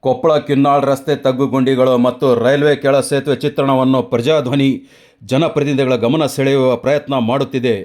ಕೊಪ್ಪಳ ಕಿನ್ನಾಳ್ ರಸ್ತೆ ತಗ್ಗುಗುಂಡಿಗಳು ಮತ್ತು ರೈಲ್ವೆ ಕೆಳ ಸೇತುವೆ ಚಿತ್ರಣವನ್ನು ಪ್ರಜಾಧ್ವನಿ ಜನಪ್ರತಿನಿಧಿಗಳ ಗಮನ ಸೆಳೆಯುವ ಪ್ರಯತ್ನ ಮಾಡುತ್ತಿದೆ.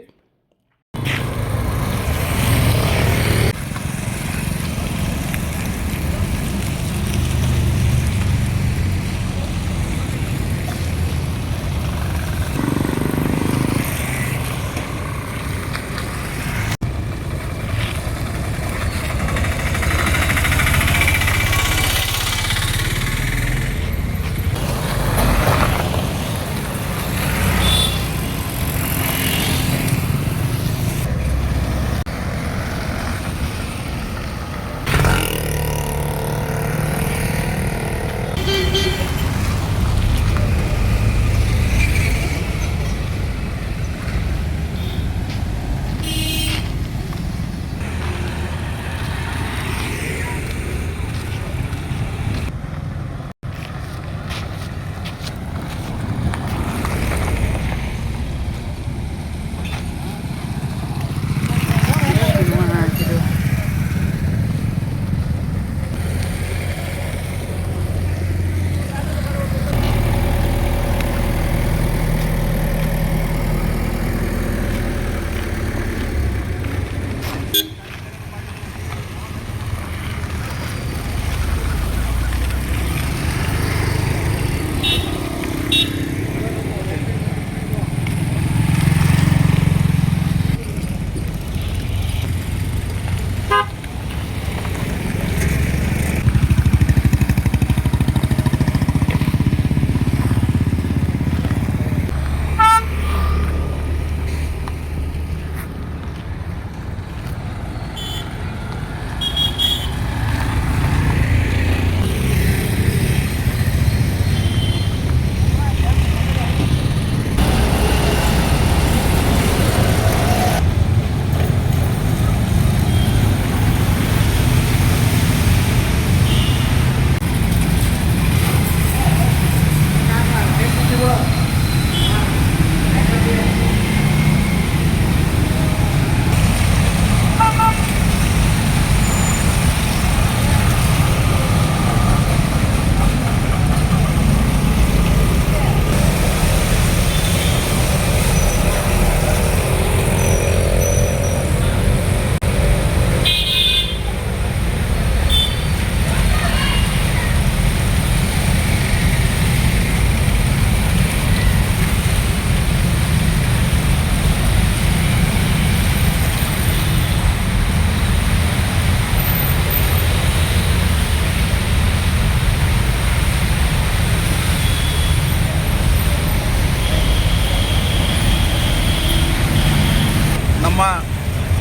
ನಮ್ಮ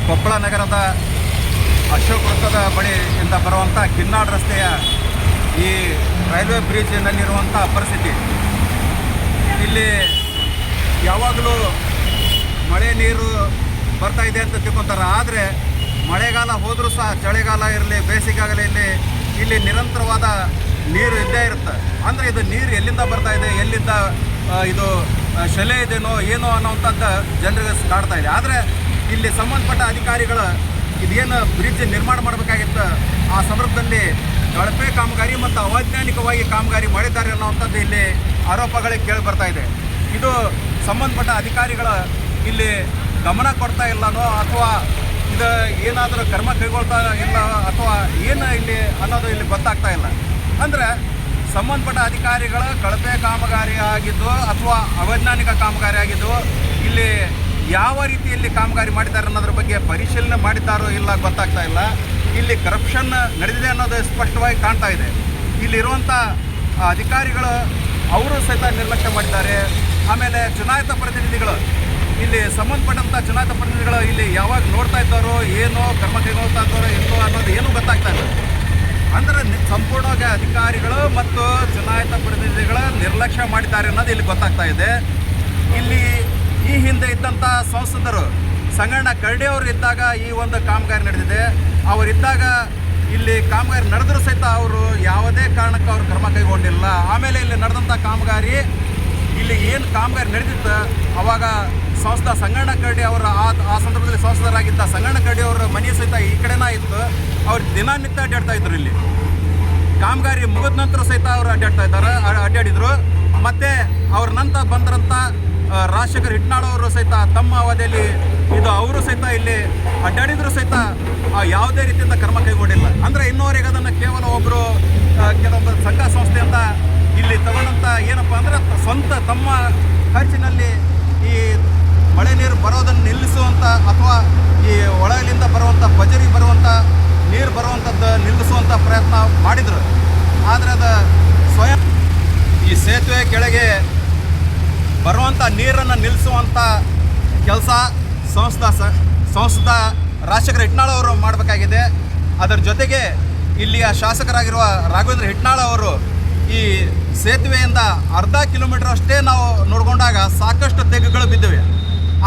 ಕೊಪ್ಪಳ ನಗರದ ಅಶೋಕ್ ವೃತ್ತದ ಬಳಿಯಿಂದ ಬರುವಂಥ ಕಿನ್ನಾಳ್ ರಸ್ತೆಯ ಈ ರೈಲ್ವೆ ಬ್ರಿಡ್ಜ್ನಲ್ಲಿರುವಂಥ ಪರಿಸ್ಥಿತಿ, ಇಲ್ಲಿ ಯಾವಾಗಲೂ ಮಳೆ ನೀರು ಬರ್ತಾ ಇದೆ ಅಂತ ತಿಳ್ಕೊತಾರೆ. ಆದರೆ ಮಳೆಗಾಲ ಹೋದರೂ ಸಹ ಚಳಿಗಾಲ ಇರಲಿ ಬೇಸಿಗೆಗಾಲ ಇರಲಿ ಇಲ್ಲಿ ನಿರಂತರವಾದ ನೀರು ಇದ್ದೇ ಇರುತ್ತೆ. ಅಂದರೆ ಇದು ನೀರು ಎಲ್ಲಿಂದ ಬರ್ತಾ ಇದೆ, ಎಲ್ಲಿಂದ ಇದು ಶೆಲೆ ಇದೇನೋ ಏನೋ ಅನ್ನೋವಂಥದ್ದು ಜನರಿಗೆ ಕಾಡ್ತಾ ಇದೆ. ಆದರೆ ಇಲ್ಲಿ ಸಂಬಂಧಪಟ್ಟ ಅಧಿಕಾರಿಗಳು ಇದೇನು ಬ್ರಿಡ್ಜ್ ನಿರ್ಮಾಣ ಮಾಡಬೇಕಾಗಿತ್ತು ಆ ಸಂದರ್ಭದಲ್ಲಿ ಕಳಪೆ ಕಾಮಗಾರಿ ಮತ್ತು ಅವೈಜ್ಞಾನಿಕವಾಗಿ ಕಾಮಗಾರಿ ಮಾಡಿದ್ದಾರೆ ಅನ್ನೋವಂಥದ್ದು ಇಲ್ಲಿ ಆರೋಪಗಳಿಗೆ ಕೇಳಿ ಬರ್ತಾ ಇದೆ. ಇದು ಸಂಬಂಧಪಟ್ಟ ಅಧಿಕಾರಿಗಳು ಇಲ್ಲಿ ಗಮನ ಕೊಡ್ತಾ ಇಲ್ಲನೋ ಅಥವಾ ಇದು ಏನಾದರೂ ಕ್ರಮ ಕೈಗೊಳ್ತಾ ಇಲ್ಲ ಅಥವಾ ಏನು ಇಲ್ಲಿ ಅನ್ನೋದು ಇಲ್ಲಿ ಗೊತ್ತಾಗ್ತಾ ಇಲ್ಲ. ಅಂದರೆ ಸಂಬಂಧಪಟ್ಟ ಅಧಿಕಾರಿಗಳು ಕಳಪೆ ಕಾಮಗಾರಿ ಆಗಿದ್ದು ಅಥವಾ ಅವೈಜ್ಞಾನಿಕ ಕಾಮಗಾರಿ ಆಗಿದ್ದು ಇಲ್ಲಿ ಯಾವ ರೀತಿಯಲ್ಲಿ ಕಾಮಗಾರಿ ಮಾಡಿದ್ದಾರೆ ಅನ್ನೋದ್ರ ಬಗ್ಗೆ ಪರಿಶೀಲನೆ ಮಾಡಿದ್ದಾರೋ ಇಲ್ಲ ಗೊತ್ತಾಗ್ತಾ ಇಲ್ಲ. ಇಲ್ಲಿ ಕರಪ್ಷನ್ ನಡೆದಿದೆ ಅನ್ನೋದು ಸ್ಪಷ್ಟವಾಗಿ ಕಾಣ್ತಾ ಇದೆ. ಇಲ್ಲಿರುವಂಥ ಅಧಿಕಾರಿಗಳು ಅವರು ಸಹಿತ ನಿರ್ಲಕ್ಷ್ಯ ಮಾಡಿದ್ದಾರೆ. ಆಮೇಲೆ ಚುನಾಯಿತ ಪ್ರತಿನಿಧಿಗಳು ಇಲ್ಲಿ ಸಂಬಂಧಪಟ್ಟಂಥ ಚುನಾಯಿತ ಪ್ರತಿನಿಧಿಗಳು ಇಲ್ಲಿ ಯಾವಾಗ ನೋಡ್ತಾ ಇದ್ದಾರೋ ಏನೋ ಕ್ರಮ ಕೈಗೊಳ್ತಾ ಇದ್ದಾರೋ ಏನೋ ಅನ್ನೋದು ಏನೂ ಗೊತ್ತಾಗ್ತಾ ಇಲ್ಲ. ಅಂದರೆ ಸಂಪೂರ್ಣವಾಗಿ ಅಧಿಕಾರಿಗಳು ಮತ್ತು ಚುನಾಯಿತ ಪ್ರತಿನಿಧಿಗಳ ನಿರ್ಲಕ್ಷ್ಯ ಮಾಡಿದ್ದಾರೆ ಅನ್ನೋದು ಇಲ್ಲಿ ಗೊತ್ತಾಗ್ತಾ ಇದೆ. ಇಲ್ಲಿ ಈ ಹಿಂದೆ ಇದ್ದಂಥ ಸಂಸದರು ಸಂಗಣ್ಣ ಕರಡಿ ಅವರು ಇದ್ದಾಗ ಈ ಒಂದು ಕಾಮಗಾರಿ ನಡೆದಿದೆ. ಅವರಿದ್ದಾಗ ಇಲ್ಲಿ ಕಾಮಗಾರಿ ನಡೆದರೂ ಸಹಿತ ಅವರು ಯಾವುದೇ ಕಾರಣಕ್ಕೆ ಅವರು ಕ್ರಮ ಕೈಗೊಂಡಿಲ್ಲ. ಆಮೇಲೆ ಇಲ್ಲಿ ನಡೆದಂಥ ಕಾಮಗಾರಿ ಇಲ್ಲಿ ಏನು ಕಾಮಗಾರಿ ನಡೆದಿತ್ತು ಅವಾಗ ಸಂಸ್ಥಾ ಸಂಗಣ್ಣ ಕರಡಿ ಅವರ ಆ ಸಂದರ್ಭದಲ್ಲಿ ಸಂಸದರಾಗಿದ್ದ ಸಂಗಣ್ಣ ಕರಡಿ ಅವರ ಮನೆ ಸಹಿತ ಈ ಕಡೆನ ಇತ್ತು. ಅವ್ರು ದಿನನಿತ್ಯ ಅಡ್ಡಾಡ್ತಾ ಇದ್ರು ಇಲ್ಲಿ. ಕಾಮಗಾರಿ ಮುಗಿದ ನಂತರ ಸಹಿತ ಅವರು ಅಡ್ಡಾಡಿದರು. ಮತ್ತು ಅವ್ರ ನಂತರ ಬಂದ್ರಂಥ ರಾಜಶೇಖರ್ ಹಿಟ್ನಾಳ್ ಅವರು ಸಹಿತ ತಮ್ಮ ಅವಧಿಯಲ್ಲಿ ಅವರು ಸಹಿತ ಇಲ್ಲಿ ಅಡ್ಡಾಡಿದ್ರು ಸಹಿತ ಯಾವುದೇ ರೀತಿಯಿಂದ ಕ್ರಮ ಕೈಗೊಂಡಿಲ್ಲ. ಅಂದರೆ ಇನ್ನೂವರೆಗೆ ಅದನ್ನು ಕೇವಲ ಒಬ್ಬರು ಕೆಲವೊಬ್ಬರು ಸಂಘ ಸಂಸ್ಥೆಯಿಂದ ಇಲ್ಲಿ ತಗೊಂಡಂಥ ಏನಪ್ಪ ಅಂದರೆ ಸ್ವಂತ ತಮ್ಮ ಖರ್ಚಿನಲ್ಲಿ ಈ ಮಳೆ ನೀರು ಬರೋದನ್ನು ನಿಲ್ಲಿಸುವಂಥ ಅಥವಾ ಈ ಒಳಗಿನಿಂದ ಬರುವಂಥ ಬಜರಿ ಬರುವಂಥ ನೀರು ಬರುವಂಥದ್ದು ನಿಲ್ಲಿಸುವಂಥ ಪ್ರಯತ್ನ ಮಾಡಿದರು. ಆದರೆ ಅದು ಸ್ವಯಂ ಈ ಸೇತುವೆ ಕೆಳಗೆ ಬರುವಂಥ ನೀರನ್ನು ನಿಲ್ಲಿಸುವಂಥ ಕೆಲಸ ಸಂಸ್ಥಾ ರಾಜಶೇಖರ್ ಹಿಟ್ನಾಳ್ ಅವರು ಮಾಡಬೇಕಾಗಿದೆ. ಅದರ ಜೊತೆಗೆ ಇಲ್ಲಿಯ ಶಾಸಕರಾಗಿರುವ ರಾಘವೇಂದ್ರ ಹಿಟ್ನಾಳ್ ಅವರು ಈ ಸೇತುವೆಯಿಂದ ಅರ್ಧ ಕಿಲೋಮೀಟರ್ ಅಷ್ಟೇ ನಾವು ನೋಡಿಕೊಂಡಾಗ ಸಾಕಷ್ಟು ತೆಗ್ಗುಗಳು ಬಿದ್ದಿವೆ.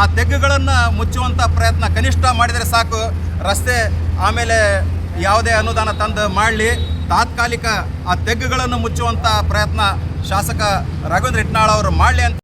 ಆ ತೆಗ್ಗುಗಳನ್ನು ಮುಚ್ಚುವಂಥ ಪ್ರಯತ್ನ ಕನಿಷ್ಠ ಮಾಡಿದರೆ ಸಾಕು. ರಸ್ತೆ ಆಮೇಲೆ ಯಾವುದೇ ಅನುದಾನ ತಂದು ಮಾಡಲಿ, ತಾತ್ಕಾಲಿಕ ಆ ತೆಗ್ಗುಗಳನ್ನು ಮುಚ್ಚುವಂಥ ಪ್ರಯತ್ನ ಶಾಸಕ ರಾಘವೇಂದ್ರ ಹಿಟ್ನಾಳ್ ಅವರು ಮಾಡಲಿ ಅಂತ